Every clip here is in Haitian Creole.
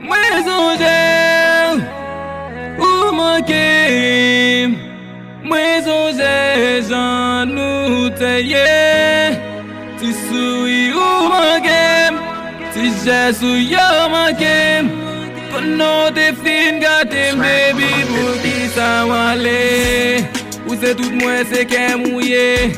Mwen sonje ou manke, mwen sonje jan nou te ye. Ti souri ou manke, ti jesou yo manke. Konon te fin gâte baby pou ki sa wale. Ou se tout mwen se kem ouye,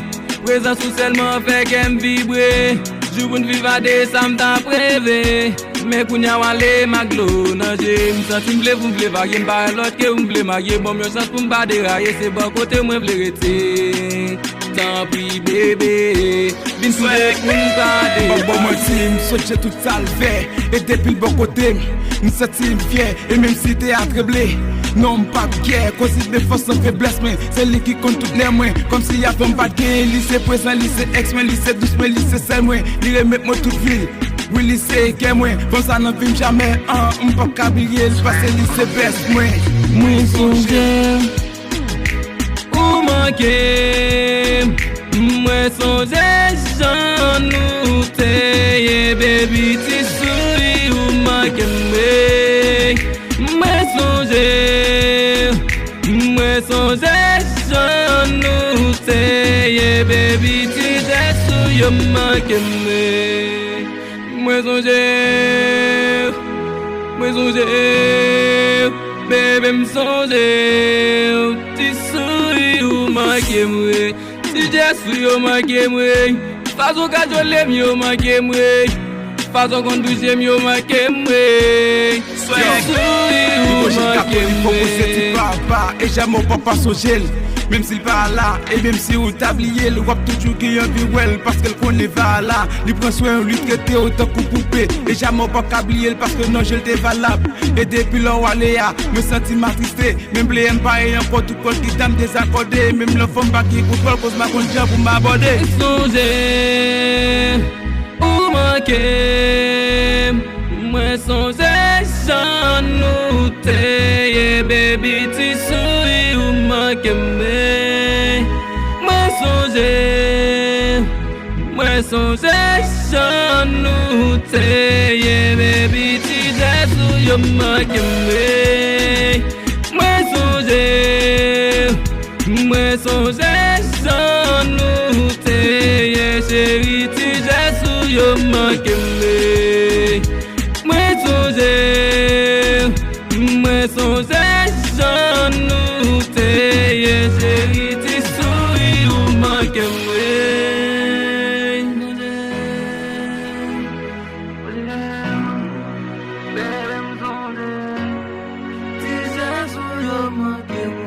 présence ou seulement fait kem vibre. Jou pou n'vivade sa m'ta preve. Mais kounya wale maglo nanje. M'senti m'vle pou m'vle varye m'pare l'autre que m'vle mariye. Bon mieux chance pou m'pa dérailler. C'est bon côté moi m'vle rete. Tant pis bébé, vin sou dek m'pa dérailler. Bon moi ti m'soje tout ça le fait. Et depuis le bon côté m'senti m'fier. Et même si t'es atreblé, non m'pas de guerre. Cause de force sans faiblesse, mais c'est lui qui compte toutes les moins. Comme si y avait m'pas de guerre. Lycée présent, lycée ex, mais lycée douce, mais lycée seul moins. Li remet moi toute ville. Oui lycée qu'est moi. Bon ça n'en film jamais. M'pas qu'habiller, parce que lycée best moi. Mwen sonje ou manke, mwen sonje jan nou te ye. Baby ti souri ou manke mwen. Mwen sonje jan nou te ye. Baby ti jesou yo manke mwen. Mwen sonje, baby m'sonje, ti souri ou manke mwen. Ti jesou yo manke mwen. Façon ka jolem yo manke mwen. Façon kondoujem yo manke mwen. Ti souri ou manke mwen. Et j'aime mon papa son gel. Même s'il pas là, et même si on tablier, le wap toujours qui en vie well, parce qu'elle connaît va là. Il prend soin, lui traiter autant que poupée. Et jamais pas qu'ablier, parce que non, je l'ai valable. Et depuis là, Waléa, me sentis m'attristé. Même les pas et encore tout col qui t'aime désaccordé. Même le femme pas qui coûte cause ma condition pour m'aborder. Songe ou manque, moi songe jan nou te ye. Baby ti souri ou manque me. Moi songe jan nou te ye. Baby ti jesou yo manque me. Moi songe jan nou te ye. Chérie ti jesou yo manque me. Moi songe jan nou te ye. Chérie ti souri ou manque me. Baby m'songe, ti jesou yo manque me.